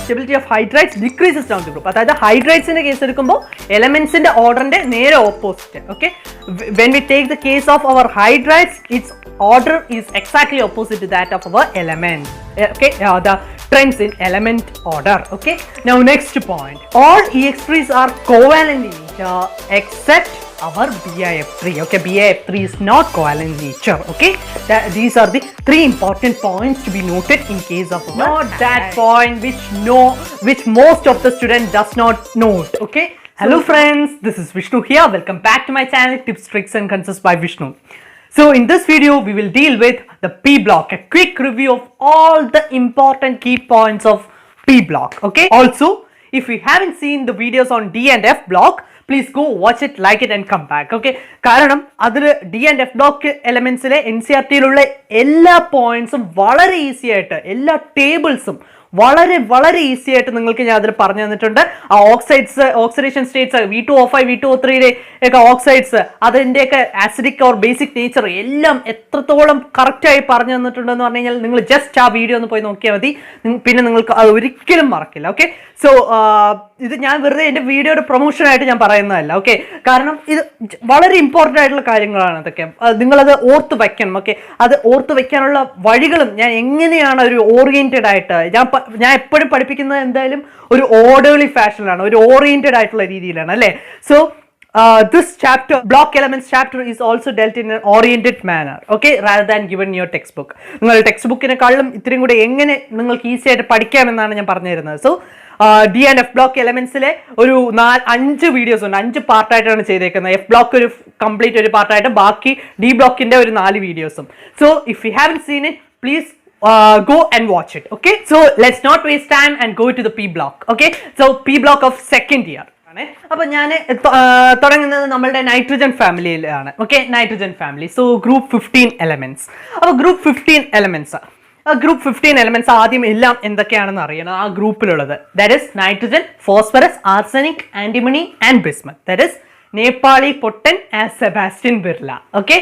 stability of hydrides decreases down the group. അതായത് ഹൈഡ്രൈറ്റ്സിന്റെ case എടുക്കുമ്പോൾ എലമെന്റ്സിന്റെ ഓർഡറിന്റെ നേരെ opposite. Okay, when we take the case of our hydrides, its order is exactly opposite to that of our elements. Okay, the trends in element order. Okay, now next point, all EX3s are covalent in nature except our BIF3. Okay, BIF3 is not covalent in nature. Okay, these are the three important points to be noted in case of our not that point which most of the student does not note. Okay, hello friends, this is Vishnu here. Welcome back to my channel Tips, Tricks and Concepts by Vishnu. So in this video we will deal with the P block, a quick review of all the important key points of P block. Okay, also if you haven't seen the videos on D and F block, please go watch it, like it and come back. Okay, കാരണം അതിൽ D and F block elementsലെ NCERT-യിലുള്ള എല്ലാ പോയിന്റ്സും വളരെ easy ആയിട്ട് എല്ലാ ടേബിൾസും വളരെ easy ആയിട്ട് നിങ്ങൾക്ക് ഞാൻ അതിൽ പറഞ്ഞു തന്നിട്ടുണ്ട്. ആ ഓക്സിഡേഷൻ സ്റ്റേറ്റ്സ് V2O5 V2O3 ഒക്കെ ഓക്സൈഡ്സ് അതിൻ്റെയൊക്കെ ആസിഡിക് ഓർ ബേസിക് നേച്ചർ എല്ലാം എത്രത്തോളം കറക്റ്റായി പറഞ്ഞു തന്നിട്ടുണ്ടെന്ന് പറഞ്ഞു കഴിഞ്ഞാൽ നിങ്ങൾ ജസ്റ്റ് ആ വീഡിയോ ഒന്ന് പോയി നോക്കിയാൽ മതി, പിന്നെ നിങ്ങൾക്ക് അത് ഒരിക്കലും മറക്കില്ല. ഓക്കെ, സോ ഇത് ഞാൻ വെറുതെ എൻ്റെ വീഡിയോയുടെ പ്രൊമോഷനായിട്ട് ഞാൻ പറയുന്നതല്ല. ഓക്കെ, കാരണം ഇത് വളരെ ഇമ്പോർട്ടൻ്റ് ആയിട്ടുള്ള കാര്യങ്ങളാണ് ഇതൊക്കെ, നിങ്ങളത് ഓർത്ത് വയ്ക്കണം. ഓക്കെ, അത് ഓർത്ത് വയ്ക്കാനുള്ള വഴികളും ഞാൻ എങ്ങനെയാണ് ഒരു ഓറിയൻറ്റഡ് ആയിട്ട് ഞാൻ എപ്പോഴും പഠിപ്പിക്കുന്നത് എന്തായാലും ഒരു ഓർഡർലി ഫാഷനിലാണ്, ഒരു ഓറിയന്റഡ് ആയിട്ടുള്ള രീതിയിലാണ് അല്ലേ. So this chapter, block elements chapter, is also dealt in an oriented manner, okay, rather than given in your textbook. നിങ്ങൾ ടെക്സ്റ്റ് ബുക്കിനെക്കാളും ഇത്രയും കൂടെ എങ്ങനെ നിങ്ങൾക്ക് ഈസി ആയിട്ട് പഠിക്കാമെന്നാണ് ഞാൻ പറഞ്ഞു തരുന്നത്. So D and F block എലമെന്റ്സിലെ ഒരു 5 വീഡിയോസ് ഉണ്ട്, 5 പാർട്ടായിട്ടാണ് ചെയ്തേക്കുന്നത്. എഫ് ബ്ലോക്ക് ഒരു കംപ്ലീറ്റ് ഒരു പാർട്ടായിട്ട്, ബാക്കി ഡി ബ്ലോക്കിന്റെ ഒരു 4 വീഡിയോസും. So if you haven seen it, please go and watch it. Okay, so let's not waste time and go to the P block. Okay, so P block of second year. അപ്പൊ ഞാൻ തുടങ്ങുന്നത് നമ്മളുടെ nitrogen ഫാമിലിയിലാണ്. Okay, nitrogen family. So group 15 elements. അപ്പൊ group 15 elements ആദ്യം എല്ലാം എന്തൊക്കെയാണെന്ന് അറിയണം ആ ഗ്രൂപ്പിലുള്ളത്. That is nitrogen, phosphorus, arsenic, antimony and bismuth. That is Nepali പൊട്ടൻ and Sebastian Birla. Okay,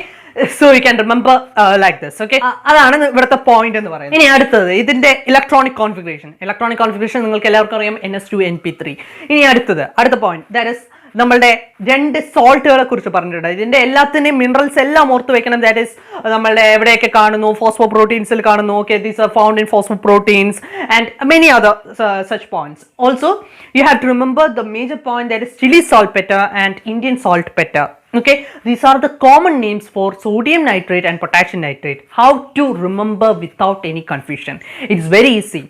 so you can remember like this. Okay, അതാണ് ഇവിടുത്തെ പോയിന്റ് എന്ന് പറയുന്നത്. ഇനി അടുത്തത് ഇതിന്റെ ഇലക്ട്രോണിക് കോൺഫിഗറേഷൻ നിങ്ങൾക്ക് എല്ലാവർക്കും അറിയാം, NS2NP3. ഇനി അടുത്ത പോയിന്റ്, ദാറ്റ് ഇസ് നമ്മളുടെ 2 സോൾട്ടുകളെ കുറിച്ച് പറഞ്ഞിട്ടുണ്ട്. ഇതിന്റെ എല്ലാത്തിന്റെയും മിനറൽസ് എല്ലാം ഓർത്ത് വെക്കണം. ദാറ്റ് ഇസ് നമ്മളുടെ എവിടെയൊക്കെ കാണുന്നു, ഫോസ്ഫോ പ്രോട്ടീൻസിൽ കാണുന്നു. Okay, these are found in phospho proteins and many other such points. Also you have to remember the major point, that is chili saltpeter and Indian saltpeter. Okay, these are the common names for sodium nitrate and potassium nitrate. How to remember without any confusion? It's very easy.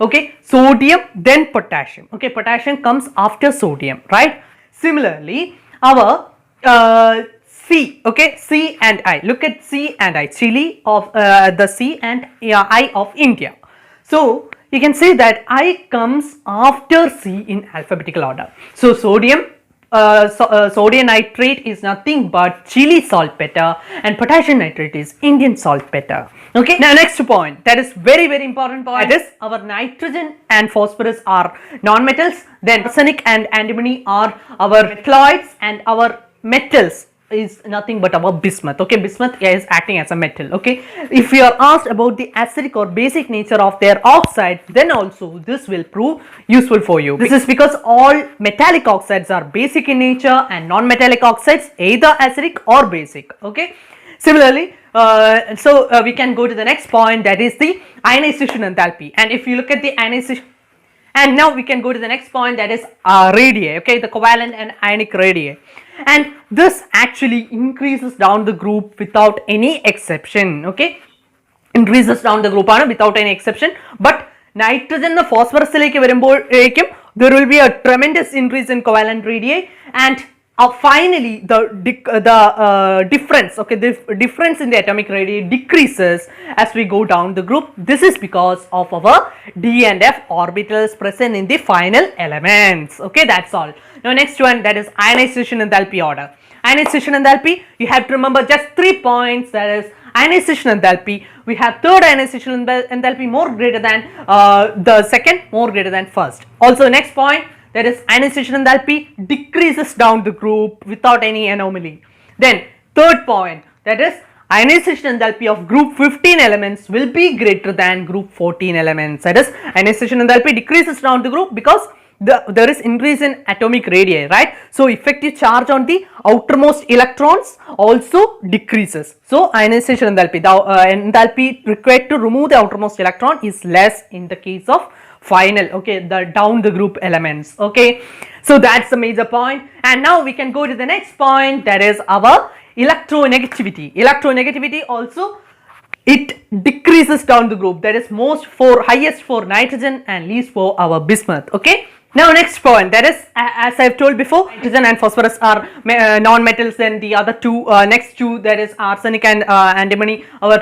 Okay, sodium then potassium. Okay, potassium comes after sodium, right? Similarly, our C, okay, C and I. Look at C and I. Chili of the C and I of India. So you can say that I comes after C in alphabetical order. So sodium nitrate is nothing but chili saltpeter and potassium nitrate is Indian saltpeter. Okay, now next point, that is very important point, that is our nitrogen and phosphorus are non-metals, then arsenic and antimony are our metalloids, and our metals is nothing but our bismuth. Okay, bismuth is acting as a metal. Okay, if you are asked about the acidic or basic nature of their oxides, then also this will prove useful for you. This is because all metallic oxides are basic in nature and non-metallic oxides either acidic or basic. Okay, similarly we can go to the next point, that is the ionization enthalpy. And if you look at the ionization, and now we can go to the next point, that is radii. Okay, the covalent and ionic radii, and this actually increases down the group without any exception. Okay, increases down the group without any exception. But nitrogen phosphorus-ലേക്ക് വരുമ്പോഴേക്കും there will be a tremendous increase in covalent radii, and finally the difference, okay, the difference in the atomic radii decreases as we go down the group. This is because of our D and F orbitals present in the final elements. Okay, that's all. Now next one, that is ionization enthalpy order. Ionization enthalpy, you have to remember just 3 points. That is ionization enthalpy, we have third ionization enthalpy more greater than the second, more greater than first. Also next point, that is ionization enthalpy decreases down the group without any anomaly. Then third point, that is ionization enthalpy of group 15 elements will be greater than group 14 elements. That is, ionization enthalpy decreases down the group because there is increase in atomic radii, right? So effective charge on the outermost electrons also decreases. So ionization enthalpy, the enthalpy required to remove the outermost electron is less in the case of final, okay, the down the group elements. Okay, so that's the major point. And now we can go to the next point, that is our electronegativity. Electronegativity also, it decreases down the group, that is highest for nitrogen and least for our bismuth. Okay, now next point, that is, as I have told before, nitrogen and phosphorus are non-metals, and the other two, next two, that is arsenic and antimony, our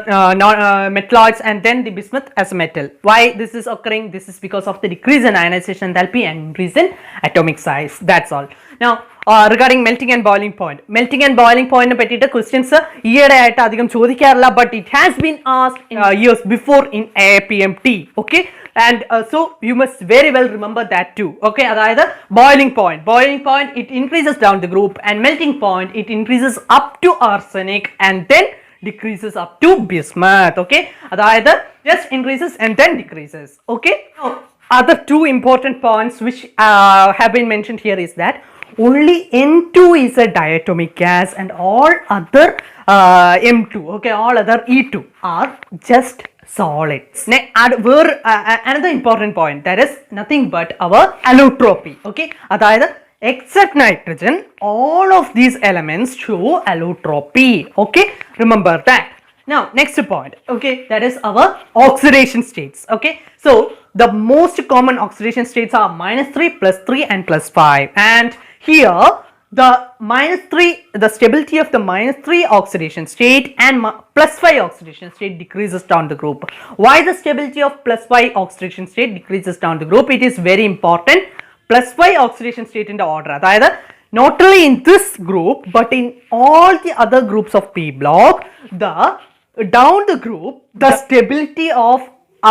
metalloids, and then the bismuth as a metal. Why this is occurring? This is because of the decrease in ionization enthalpy and increase in atomic size. That's all. Now regarding melting and boiling point, melting and boiling point പറ്റിയിട്ട് questions ഈയിടെയായിട്ട് അധികം ചോദിക്കാറില്ല, but it has been asked in years before in APMT. Okay, and so you must very well remember that too. Okay, അതായത് boiling point it increases down the group, and melting point it increases up to arsenic and then decreases up to bismuth. Okay, അതായത് just increases and then decreases. Okay, now other two important points which have been mentioned here is that only N2 is a diatomic gas and all other M2, okay, all other E2 are just solids. Another important point, that is nothing but our allotropy. Okay, അതായത് except nitrogen, all of these elements show allotropy. Okay, remember that. Now next point, okay, that is our oxidation states. Okay, so the most common oxidation states are -3, +3 and +5, and here the -3, the stability of the -3 oxidation state and +5 oxidation state decreases down the group. Why the stability of +5 oxidation state decreases down the group? It is very important. +5 oxidation state in the order, അതായത് not only in this group but in all the other groups of P block, the down the group the stability of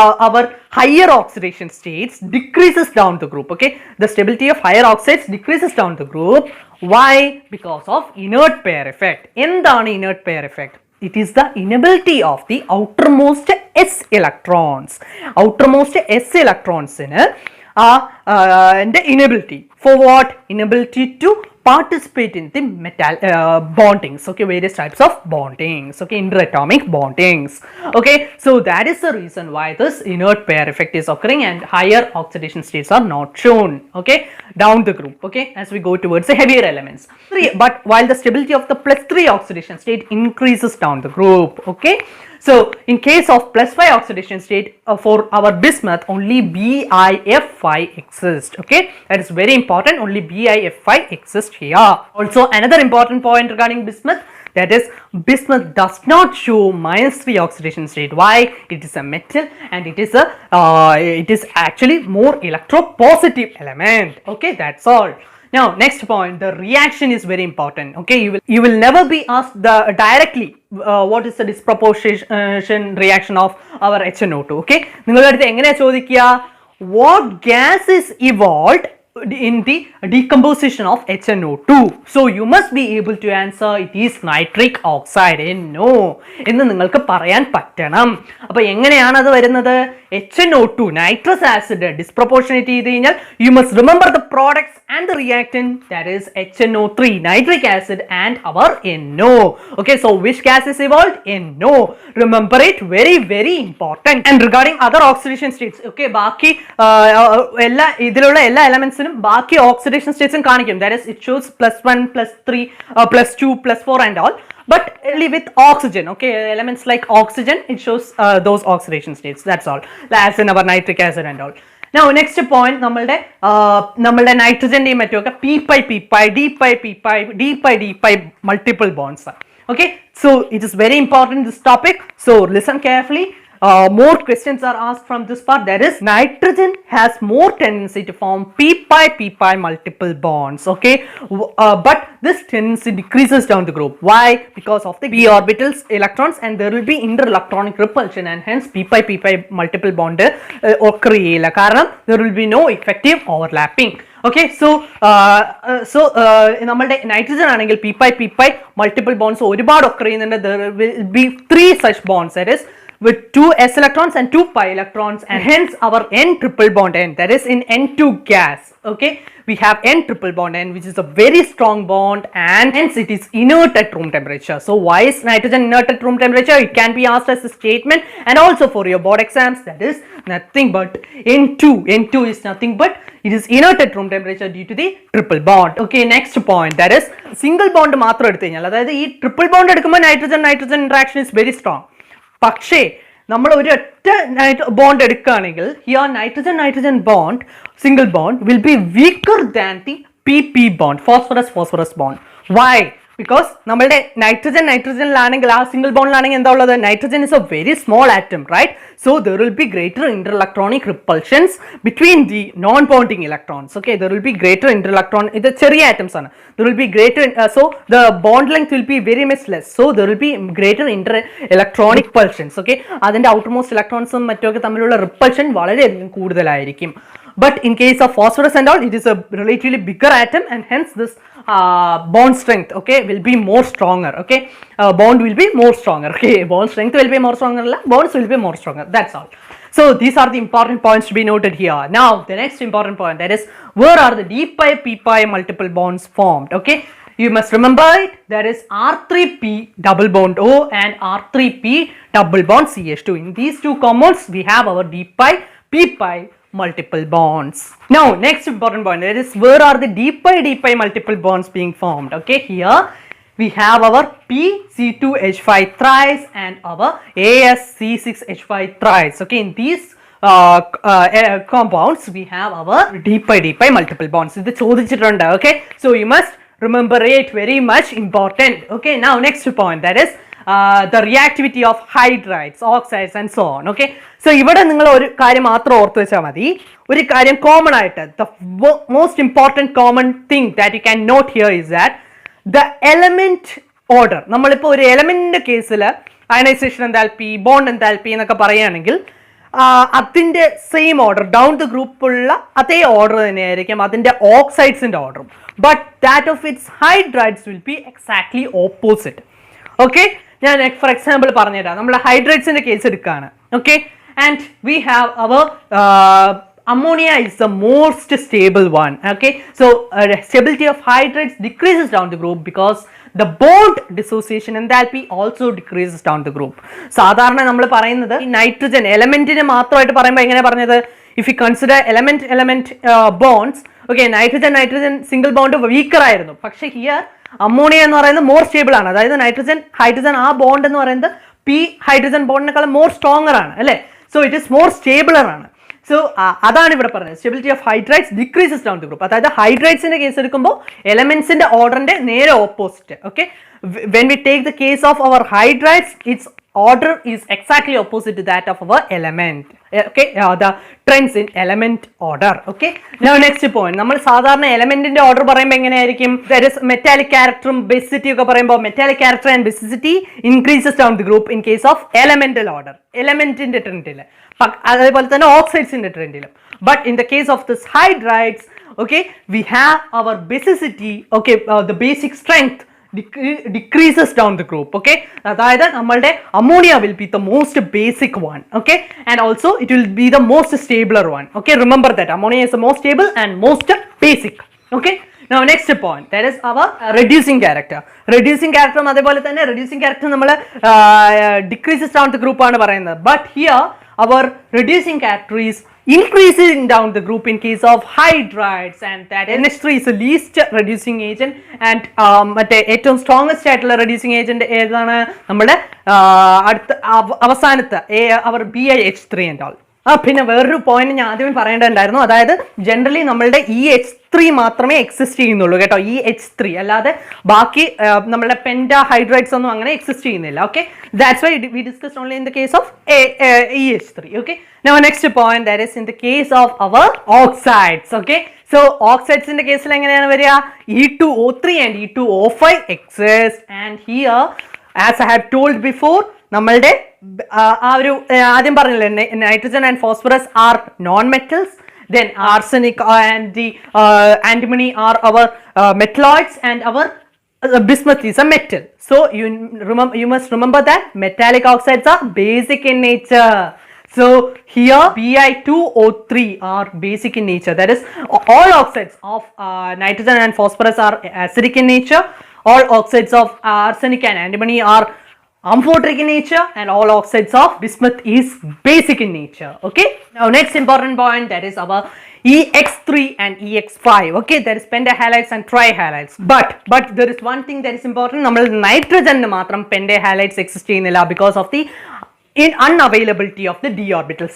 our higher oxidation states decreases down the group. Okay, the stability of higher oxides decreases down the group. Why? Because of inert pair effect. എന്താണ് inert pair effect? It is the inability of the outermost s electrons. Outermost s electrons in the inability for what? Inability to participate in the metal bondings. Okay, various types of bondings. Okay, interatomic bondings. Okay, so that is the reason why this inert pair effect is occurring and higher oxidation states are not shown. Okay, down the group. Okay, as we go towards the heavier elements. But while the stability of the +3 oxidation state increases down the group. Okay, so in case of +5 oxidation state for our bismuth, only BiF5 exists. Okay, that is very important. Only BiF5 exists here. Also another important point regarding bismuth, that is bismuth does not show -3 oxidation state. Why? It is a metal and it is actually more electropositive element. Okay, that's all. Now next point, the reaction is very important. Okay, you will never be asked directly what is the disproportion reaction of our HNO2. Okay, നിങ്ങളുടെ അടുത്ത് എങ്ങനെയാ ചോദിക്കുക, what gas is evolved in the decomposition of HNO2? So you must be able to answer it is nitric oxide. No എന്ന് നിങ്ങൾക്ക് പറയാൻ പറ്റണം. അപ്പോൾ എങ്ങനെയാണ് അത് വരുന്നത്? HNO2 nitrous acid disproportionate ചെയ്ത് കഴിഞ്ഞാൽ you must remember the products and the reactant, that is HNO3 nitric acid and our NO. Okay, so which gas is evolved? NO. Remember it, very very important. And regarding other oxidation states, okay, ബാക്കി എല്ലാ ഇതിലുള്ള എല്ലാ എലമെന്റ്സിനും ബാക്കി oxidation സ്റ്റേറ്റ്സും കാണിക്കും. That is, it shows +1, +3, +2, +4 and all, but only with oxygen. Okay, elements like oxygen, it shows those oxidation states. That's all, as in our nitric acid and all. Now next point, നമ്മളുടെ നൈട്രജന്റെയും മറ്റുമൊക്കെ p-pi multiple bonds. Okay, so it is very important, this topic, so listen carefully. More questions are asked from this part. That is, nitrogen has more tendency to form p-pi multiple bonds. Okay, but this tendency decreases down the group. Why? Because of the p orbitals electrons, and there will be interelectronic repulsion, and hence p-pi multiple bond occur. There will be no effective overlapping. Okay, നമ്മളുടെ nitrogen ആണെങ്കിൽ p pi multiple bonds ഒരുപാട് occur ചെയ്യുന്നുണ്ട്. There will be 3 such bonds, that is with 2 s electrons and 2 pi electrons, and hence our n triple bond n, that is in N2 gas. Okay, we have n triple bond n, which is a very strong bond, and hence it is inert at room temperature. So why is nitrogen inert at room temperature? It can be asked as a statement, and also for your board exams, that is nothing but N2 is nothing but it is inert at room temperature due to the triple bond. Okay, next point, that is single bond മാത്രം എടുത്തു കഴിഞ്ഞാൽ, അതായത് ഈ triple bond എടുക്കുമ്പോൾ nitrogen interaction is very strong. പക്ഷേ നമ്മൾ ഒരു ഒറ്റ ബോണ്ട് എടുക്കുകയാണെങ്കിൽ here nitrogen bond single bond will be weaker than the PP bond, phosphorus bond. Why? Because നമ്മളുടെ നൈട്രജനിലാണെങ്കിൽ ആ സിംഗിൾ ബോണ്ടിലാണെങ്കിൽ എന്താ ഉള്ളത്? Nitrogen is a very small atom, right? So there will be greater interelectronic repulsions between the non-bonding electrons. Okay, there will be greater interelectron. ഇത് ചെറിയ atoms ആണ്. There will be greater, so the bond length will be very much less. So there will be greater interelectronic repulsions. Okay, അതിന്റെ outermost electronsഉം മറ്റൊക്കെ തമ്മിലുള്ള repulsion വളരെയധികം കൂടുതലായിരിക്കും. But in case of phosphorus and all, it is a relatively bigger atom, and hence this bond strength, okay, will be more stronger. Okay, bond will be more stronger. Okay, bond strength will be more stronger, bonds will be more stronger. That's all. So these are the important points to be noted here. Now the next important point, that is where are the d pi p pi multiple bonds formed? Okay, you must remember it. There is R3p double bond O and R3p double bond CH2. In these two compounds we have our d pi p pi multiple bonds. Now next important point, that is where are the d pi multiple bonds being formed? Okay, here we have our pC2H5 thrice and our AsC6H5 thrice. Okay, in these compounds we have our d pi multiple bonds. ഇത് ചോദിച്ചിട്ടുണ്ട്. Okay, so you must remember it, very much important. Okay, now next point, that is the reactivity of hydrides, oxides and so on. Okay, so ഇവിടെ നിങ്ങൾ ഒരു കാര്യം മാത്രം ഓർത്ത് വെച്ചാൽ മതി. ഒരു കാര്യം കോമൺ ആയിട്ട്, the most important common thing that you can note here is that the element order. നമ്മളിപ്പോൾ ഒരു എലമെന്റിന്റെ കേസിൽ അയണൈസേഷൻ എന്താൽപ്പി, ബോണ്ട് എന്താൽപ്പി എന്നൊക്കെ പറയുകയാണെങ്കിൽ അതിന്റെ same order down the group ഉള്ള അതേ ഓർഡർ തന്നെയായിരിക്കും അതിന്റെ ഓക്സൈഡ്സിന്റെ ഓർഡറും. But that of its hydrides will be exactly opposite. Okay, ഞാൻ ഫോർ എക്സാമ്പിൾ പറഞ്ഞുതരാം. നമ്മൾ ഹൈഡ്രൈഡ്സിന്റെ കേസ് എടുക്കുകയാണ്. Okay, and we have our ammonia is the most stable one. Okay, so stability of hydrides decreases down the group because the bond dissociation enthalpy also decreases down the group. സാധാരണ നമ്മൾ പറയുന്നത് ഈ nitrogen എലമെന്റിനെ മാത്രമായിട്ട് പറയുമ്പോൾ എങ്ങനെ പറഞ്ഞത്? if you consider element bonds, okay, nitrogen single bond weaker ആയിരുന്നു. പക്ഷെ ഹിയർ അമോണിയ എന്ന് പറയുന്നത് മോർ സ്റ്റേബിൾ ആണ്. അതായത് ഹൈഡ്രജൻ ആ ബോണ്ട് എന്ന് പറയുന്നത് പി ഹൈഡ്രജൻ ബോണ്ടിനേക്കാളും മോർ സ്ട്രോങ്ങർ ആണ്, അല്ലേ? So it is more stabler ആണ്. സോ അതാണ് ഇവിടെ പറഞ്ഞത്, stability of hydrides decreases down the group. അതായത് ഹൈഡ്രൈഡ്സിന്റെ കേസ് എടുക്കുമ്പോൾ എലമെന്റ്സിന്റെ ഓർഡറിന്റെ നേരെ opposite. Okay, when we take the case of our hydrides, its order is exactly opposite to that of our element. Okay, the trends in element order. Okay, now next point, നമ്മൾ സാധാരണ എലമെന്റിന്റെ order പറയുമ്പോൾ എങ്ങനെയായിരിക്കും? there is metallic character basicity ഒക്കെ പറയുമ്പോൾ metallic character and basicity increases down the group in case of elemental order, എലമെന്റിന്റെ ട്രെൻഡിൽ, അതേപോലെ തന്നെ ഓക്സൈഡ്സിന്റെ ട്രെൻഡിലും. but in the case of this hydrides, okay, we have our basicity, okay, the basic strength decreases down the group. Okay, അതായത് നമ്മളുടെ ammonia will be the most basic one. Okay, and also it will be the most stabler one. Okay, remember that ammonia is the most stable and most basic. Okay, now next point, that is our reducing character. അതേപോലെ തന്നെ reducing character നമ്മൾ decreases down the group ആണ് പറയുന്നത്. but here our reducing character is increasing down the group in case of hydrides, and that NH3 is the least reducing agent, and മറ്റേ ഏറ്റവും strongest ആയിട്ടുള്ള reducing agent ഏതാണ്? നമ്മുടെ അടുത്ത അവസാനത്തെ അവർ BiH3 and all. പിന്നെ വേറൊരു പോയിന്റ് ഞാൻ ആദ്യമേ പറയേണ്ടതുണ്ടായിരുന്നു. അതായത് ജനറലി നമ്മളുടെ EH3 മാത്രമേ എക്സിസ്റ്റ് ചെയ്യുന്നുള്ളൂ കേട്ടോ, EH3 അല്ലാതെ ബാക്കി നമ്മളുടെ പെന്റാഹൈഡ്രൈഡ്സ് ഒന്നും അങ്ങനെ എക്സിസ്റ്റ് ചെയ്യുന്നില്ല. Okay, that's why we discussed only in the case of EH3. Okay, now next point, that is in the case of our oxides. Okay, so ഓക്സൈഡ്സിന്റെ കേസിൽ എങ്ങനെയാണ് വരിക? E2O3 and E2O5 exist, and here as I have told before, നമ്മളുടെ ആ ഒരു ആദ്യം പറഞ്ഞില്ലേ, nitrogen and phosphorus are non metals, Then arsenic and the antimony are our metalloids, and our bismuth is a metal. So you must remember that metallic oxides are basic in nature. So here Bi2O3 are basic in nature. That is, all oxides of nitrogen and phosphorus are acidic in nature. All oxides of arsenic and antimony are amphoteric in nature, and all oxides of bismuth is basic in nature. Okay, now next important point, that is our EX3 and EX5. Okay, that is pentahalides and trihalides. But there is one thing that is important. നമ്മൾ nitrogen മാത്രം pentahalides exist ചെയ്യുന്നില്ല because of the unavailability of the d orbitals.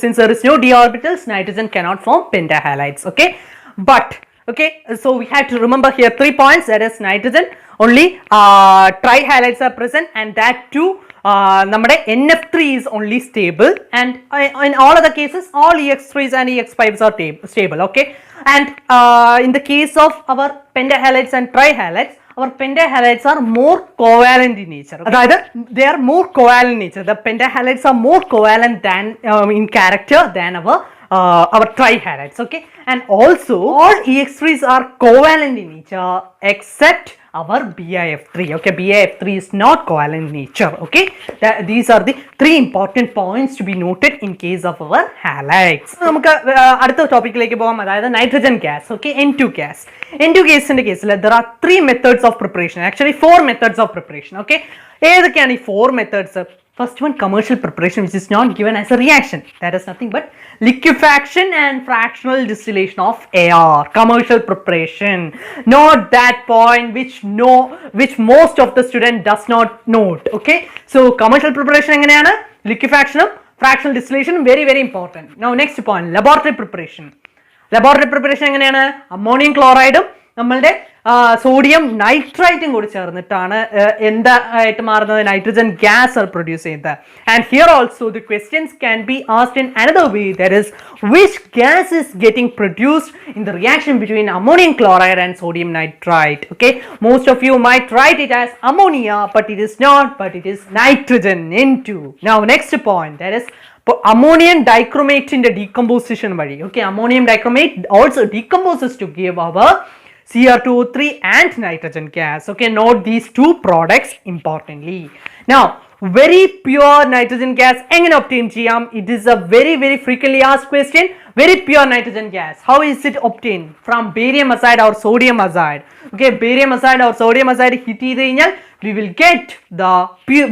Since there is no d orbitals, nitrogen cannot form pentahalides. Okay, but okay, so we have to remember here 3 points. That is, nitrogen only trihalides are present, and that too നമ്മുടെ NF3 is only stable, and in all other cases all EX3s and EX5s are stable. Okay, and in the case of our pentahalides and trihalides, our pentahalides are more covalent in nature. Rather, they are more covalent in nature. The pentahalides are more covalent than in character than our trihalides. Okay, and also all EX3s are covalent in nature except our BiF3. Okay, BiF3 is not covalent in nature. Okay, these are the 3 important points to be noted in case of our halides. നമുക്ക് അടുത്ത ടോപ്പിക്കിലേക്ക് പോകാം, അതായത് nitrogen gas. Okay, N2 gas. N2 ഗ്യാസിന്റെ കേസിൽ there are 3 methods of preparation. Actually 4 methods of preparation. Okay, ഏതൊക്കെയാണ് ഈ 4 methods? First one, commercial preparation, which is not given as a reaction. That is nothing but liquefaction and fractional distillation of air. Commercial preparation. Note that point which most of the student does not note. Okay, so commercial preparation എങ്ങനെയാണ്? Liquefaction, fractional distillation, very very important. Now next point, laboratory preparation. Laboratory preparation എങ്ങനെയാണ്? Ammonium ക്ലോറൈഡും നമ്മളുടെ sodium നൈട്രൈറ്റും കൂടി ചേർന്നിട്ടാണ് എന്തായിട്ട് മാറുന്നത്? Nitrogen gas are produce ചെയ്യുന്നത്. And here also the questions can be asked in another way, that is, which gas is getting produced in the reaction between ammonium chloride and sodium nitrite. Okay, most of you might write it as ammonia, but it is not, but it is nitrogen, N2. Now next point, that is ammonium dichromate in the decomposition vary. Okay, ammonium dichromate also decomposes to give our Cr2O3 and nitrogen gas. Okay, note these 2 products importantly. Now, very pure nitrogen gas എങ്ങനെ obtain ചെയ്യാം? It is a very very frequently asked question. Very pure nitrogen gas, how is it obtained? From barium azide or sodium azide. Okay, barium azide or sodium azide heat ചെയ്ത് കഴിഞ്ഞാൽ we will get the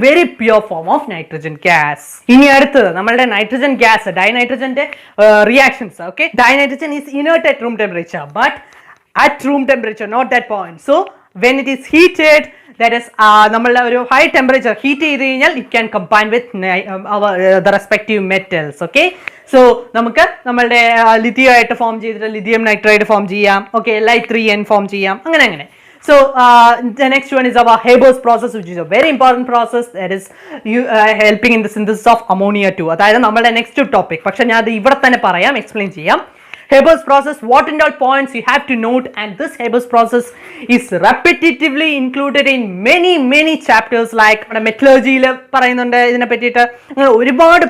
very pure form of nitrogen gas. ഇനി അടുത്തത് നമ്മളുടെ nitrogen gas, ഡൈനൈട്രജന്റെ reactions. Okay, dinitrogen is inert at room temperature, but at room temperature, not that point. So when it is heated, that is നമ്മളുടെ ഒരു high temperature heat ചെയ്ത് കഴിഞ്ഞാൽ it can combine with the respective metals. Okay, so നമുക്ക് നമ്മളുടെ lithium ആയിട്ട് form ചെയ്തിട്ട് lithium nitride form ചെയ്യാം. Okay, Li3n form ചെയ്യാം, അങ്ങനെ. So the next one is our Haber's process, which is a very important process, that is helping in the synthesis of ammonia too. അതായത് നമ്മളുടെ next topic. പക്ഷെ ഞാൻ അത് ഇവിടെ തന്നെ പറയാം, എക്സ്പ്ലെയിൻ ചെയ്യാം. Haber's process, what and all points you have to note, and this Haber's process is repetitively included in many chapters like metallurgy-യിൽ പറയുന്നുണ്ട് ഇതിനെ പറ്റിയിട്ട്, അങ്ങനെ ഒരുപാട്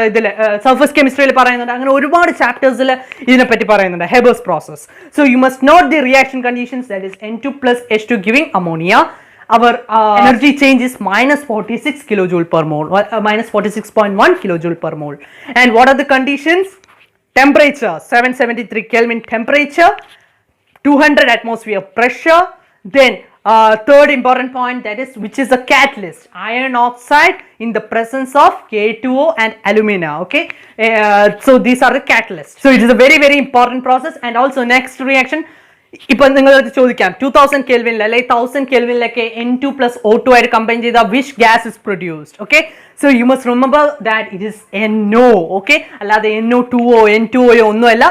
ഇതിൽ സർഫസ് കെമിസ്ട്രിയിൽ പറയുന്നുണ്ട്, അങ്ങനെ ഒരുപാട് ചാപ്റ്റേഴ്സിൽ ഇതിനെപ്പറ്റി പറയുന്നുണ്ട് Haber's process. So you must note the reaction conditions, that is N2 plus H2 giving ammonia. Our energy change is minus 46 kilojoule per mole, minus 46.1 kilojoule per mole. And what are the conditions? Temperature 773 Kelvin temperature, 200 atmosphere pressure. Then third important point, that is which is a catalyst, iron oxide in the presence of K2O and alumina. Okay, so these are the catalysts. So it is a very very important process. And also next reaction, ഇപ്പം നിങ്ങൾക്ക് ചോദിക്കാം 2000 കെൽവിനിൽ അല്ലെങ്കിൽ 1000 കെൽവിനിലൊക്കെ N2 plus O2 ആയിട്ട് combine ചെയ്ത which gas is produced. Okay, so you must remember that it is NO. Okay, അല്ലാതെ NO2O N2O ഒന്നുമല്ല,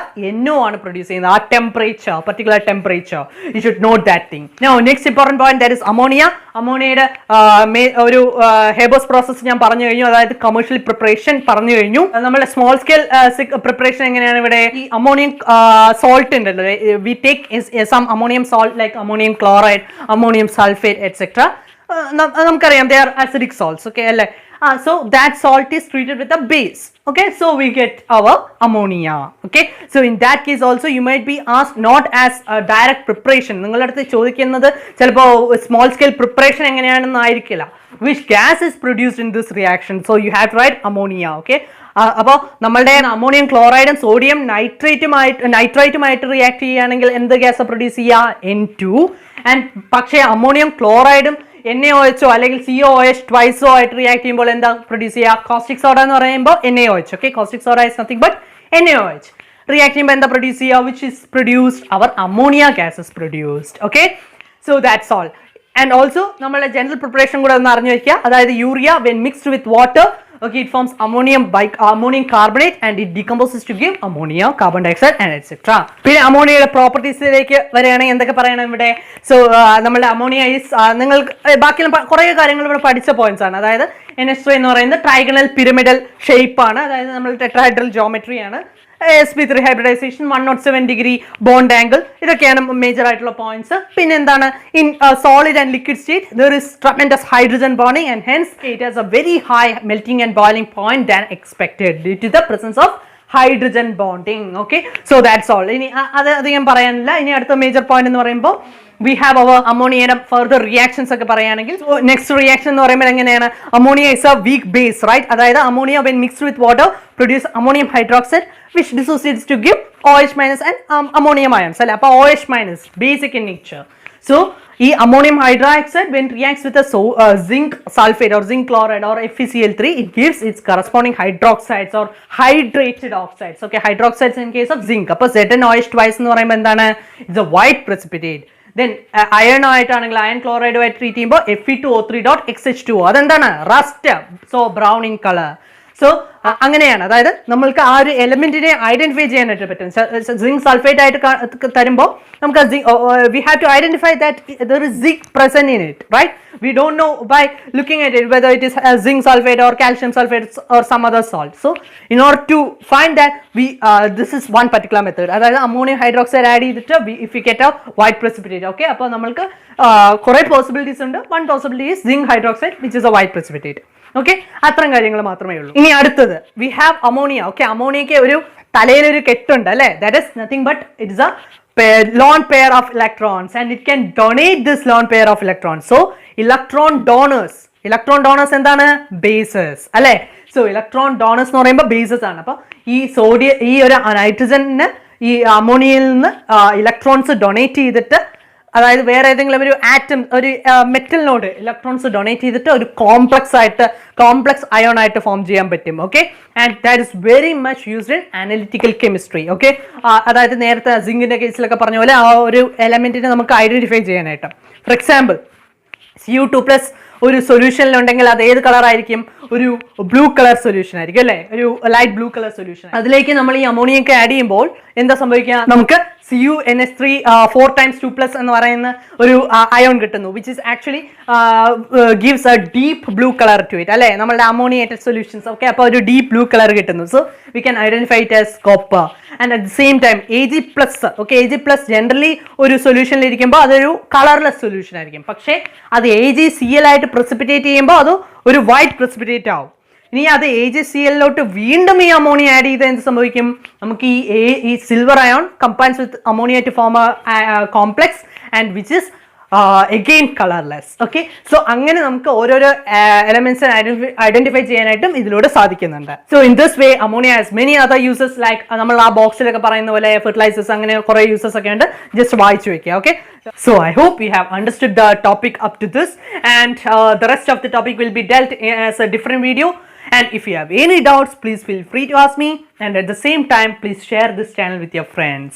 NO ആണ് produce ചെയ്യുന്നത് ആ temperature, particular temperature. You should note that thing. Now next important point, that is ammonia. അമോണിയയുടെ ഒരു Haber's process ഞാൻ പറഞ്ഞു കഴിഞ്ഞു, അതായത് കമേഴ്ഷ്യൽ പ്രിപ്പറേഷൻ പറഞ്ഞു കഴിഞ്ഞു. നമ്മുടെ സ്മോൾ സ്കെയിൽ പ്രിപ്പറേഷൻ എങ്ങനെയാണ്? ഇവിടെ ഈ അമോണിയം സോൾട്ട് ഉണ്ടല്ലോ, we take some ammonium salt like ammonium chloride, ammonium sulfate, etc. നമുക്കറിയാം they are acidic salts. Okay, അല്ലേ? So that salt is treated with a base. Okay, so we get our ammonia. Okay, so in that case also you might be asked not as a direct preparation. നിങ്ങളുടെ അടുത്ത് ചോദിക്കുന്നത് ചിലപ്പോൾ small scale preparation എങ്ങനെയാണെന്ന് ആയിരിക്കില്ല. Which gas is produced in this reaction? So you have to write ammonia. Okay, അപ്പോൾ നമ്മളുടെ ammonium ക്ലോറൈഡും sodium നൈട്രേറ്റുമായിട്ട് react ചെയ്യുകയാണെങ്കിൽ എന്ത് ഗ്യാസ് പ്രൊഡ്യൂസ് ചെയ്യുക? N2. ആൻഡ് പക്ഷേ അമോണിയം ക്ലോറൈഡും NaOH അല്ലെങ്കിൽ COOH ട്വൈസോ ആയിട്ട് റിയാക്ട് ചെയ്യുമ്പോൾ എന്താ പ്രൊഡ്യൂസ് ചെയ്യുക? കോസ്റ്റിക് സോഡ എന്ന് പറയുമ്പോൾ NaOH. Okay, caustic soda is nothing but NaOH. React ചെയ്യുമ്പോൾ എന്താ പ്രൊഡ്യൂസ് ചെയ്യുക? Which is produced our ammonia gas is produced. Okay, so that's all. And also നമ്മളുടെ ജനറൽ പ്രിപ്പറേഷൻ കൂടെ ഒന്ന് അറിഞ്ഞു വയ്ക്കുക. അതായത് urea when mixed with water, okay, it forms ammonium carbonate and it decomposes to give ammonia, carbon dioxide and etc. പിന്നെ അമോണിയയുടെ പ്രോപ്പർട്ടീസിലേക്ക് വരികയാണെങ്കിൽ എന്തൊക്കെ പറയണം ഇവിടെ? സോ നമ്മുടെ അമോണിയ ഈസ് നിങ്ങൾ ബാക്കിയുള്ള കുറേ കാര്യങ്ങൾ ഇവിടെ പഠിച്ച പോയിന്റ്സ് ആണ്. അതായത് NH3 എന്ന് പറയുന്നത് ട്രൈഗണൽ പിരമിഡൽ ഷേപ്പ് ആണ്, അതായത് നമ്മൾ ടെട്രാഹൈഡ്രൽ ജോമെട്രി ആണ്. sp3 hybridization, 107 degree bond angle, ഇതൊക്കെയാണ് മേജർ ആയിട്ടുള്ള പോയിന്റ്സ്. പിന്നെ എന്താണ്? In solid and liquid state there is tremendous hydrogen bonding and hence it has a very high melting and boiling point than expected due to the presence of hydrogen bonding. Okay, so that's all. ഇനി അത് അധികം പറയാനില്ല. ഇനി അടുത്ത major point എന്ന് പറയുമ്പോൾ we have our ammonia further reactions ഒക്കെ പറയുകയാണെങ്കിൽ നെക്സ്റ്റ് റിയാക്ഷൻ എന്ന് പറയുമ്പോൾ എങ്ങനെയാണ്? Ammonia is a weak base, right? അതായത് ammonia when mixed with water produce ammonium hydroxide which dissociates to give OH minus and ammonium ions അല്ലേ? അപ്പോൾ OH minus basic in nature. So ഈ ammonium hydroxide when reacts with a zinc sulfate or zinc chloride or FeCl3 it gives its corresponding hydroxides or hydrated oxides. Okay, hydroxides in case of zinc. അപ്പോൾ ZnOH twice എന്ന് പറയുമ്പോൾ എന്താണ്? It's a white precipitate. Then iron ആയിട്ടാണെങ്കിൽ iron ക്ലോറൈഡുമായിട്ട് treat ചെയ്യുമ്പോൾ Fe2O3.XH2O, അതെന്താണ്? Rust, so brown in colour. So അങ്ങനെയാണ്. അതായത് നമ്മൾക്ക് ആ ഒരു എലമെന്റിനെ ഐഡന്റിഫൈ ചെയ്യാനായിട്ട് പറ്റും. സിങ്ക് സൾഫേറ്റ് ആയിട്ട് തരുമ്പോൾ നമുക്ക് we have to identify that there is zinc present in it, right? We don't know by looking at it whether it is zinc sulfate or calcium sulfate or some other salt. So in order to find that, this is one particular method. അതായത് ammonium hydroxide add ചെയ്തിട്ട് if we get a white precipitate. Okay, അപ്പോൾ നമ്മൾക്ക് കുറേ possibilities ഉണ്ട്. One possibility is zinc hydroxide which is a white precipitate. Okay, അത്രയും കാര്യങ്ങൾ മാത്രമേ ഉള്ളൂ. ഇനി അടുത്തത് we have ammonia. ഓക്കെ, അമോണിയയ്ക്ക് ഒരു തലയിലൊരു കെട്ടുണ്ട് അല്ലേ? That is nothing but it is a lone pair of electrons and it can donate this lone pair of electrons. So electron donors എന്താണ്? bases അല്ലേ? സോ ഇലക്ട്രോൺ ഡോണേഴ്സ് എന്ന് പറയുമ്പോൾ bases ആണ്. അപ്പോൾ ഈ ഒരു നൈട്രജന് ഈ അമോണിയയിൽ നിന്ന് ഇലക്ട്രോൺസ് ഡൊണേറ്റ് ചെയ്തിട്ട്, അതായത് വേറെ ഏതെങ്കിലും ഒരു ആറ്റം, ഒരു മെറ്റലിനോട് ഇലക്ട്രോൺസ് ഡൊണേറ്റ് ചെയ്തിട്ട് ഒരു കോംപ്ലക്സ് അയോൺ ആയിട്ട് ഫോം ചെയ്യാൻ പറ്റും. Okay, and that is very much used in analytical chemistry. Okay, അതായത് നേരത്തെ സിങ്കിന്റെ കേസിലൊക്കെ പറഞ്ഞ പോലെ ആ ഒരു എലമെന്റിനെ നമുക്ക് ഐഡന്റിഫൈ ചെയ്യാനായിട്ട്. ഫോർ എക്സാമ്പിൾ Cu2+ ഒരു സൊല്യൂഷനിലുണ്ടെങ്കിൽ അത് ഏത് കളർ ആയിരിക്കും? ഒരു ബ്ലൂ കളർ സൊല്യൂഷൻ ആയിരിക്കും അല്ലേ? ഒരു ലൈറ്റ് ബ്ലൂ കളർ സൊല്യൂഷൻ. അതിലേക്ക് നമ്മൾ ഈ അമോണിയൊക്കെ ആഡ് ചെയ്യുമ്പോൾ എന്താ സംഭവിക്കുക? നമുക്ക് CuNH3 4 times 2+ എന്ന് പറയുന്ന ഒരു അയോൺ കിട്ടുന്നു, which is actually gives a deep blue colour to it അല്ലേ? നമ്മളുടെ അമോണിയേറ്റഡ് സൊല്യൂഷൻസ്. ഓക്കെ, അപ്പോൾ ഒരു ഡീപ്പ് ബ്ലൂ കളർ കിട്ടുന്നു. So we can identify it as copper. And at the same time Ag+. Okay, Ag+ generally ഒരു സൊല്യൂഷനിൽ ഇരിക്കുമ്പോൾ അതൊരു colourless solution ആയിരിക്കും. പക്ഷേ അത് AgCl ആയിട്ട് പ്രസിപ്പിറ്റേറ്റ് ചെയ്യുമ്പോൾ അത് ഒരു വൈറ്റ് പ്രസിപ്പിറ്റേറ്റ് ആവും. ഇനി അത് AgCl വീണ്ടും ഈ അമോണിയ ആഡ് ചെയ്ത് എന്ത് സംഭവിക്കും? നമുക്ക് ഈ silver ion combines with ammonia to form complex and which is again colorless. Okay, so അങ്ങനെ നമുക്ക് ഓരോരോ എലമെന്റ്സ് ഐഡന്റിഫൈ ചെയ്യാനായിട്ടും ഇതിലൂടെ സാധിക്കുന്നുണ്ട്. So in this way ammonia has many other uses like നമ്മൾ ആ ബോക്സിലൊക്കെ പറയുന്ന പോലെ ഫെർട്ടിലൈസേഴ്സ്, അങ്ങനെ കുറേ യൂസസ് ഒക്കെ ഉണ്ട്. ജസ്റ്റ് വായിച്ചു വെക്കുക. Okay, so I hope you have understood the topic up to this and the rest of the topic will be dealt as a different video. And if you have any doubts, please feel free to ask me, and at the same time please share this channel with your friends.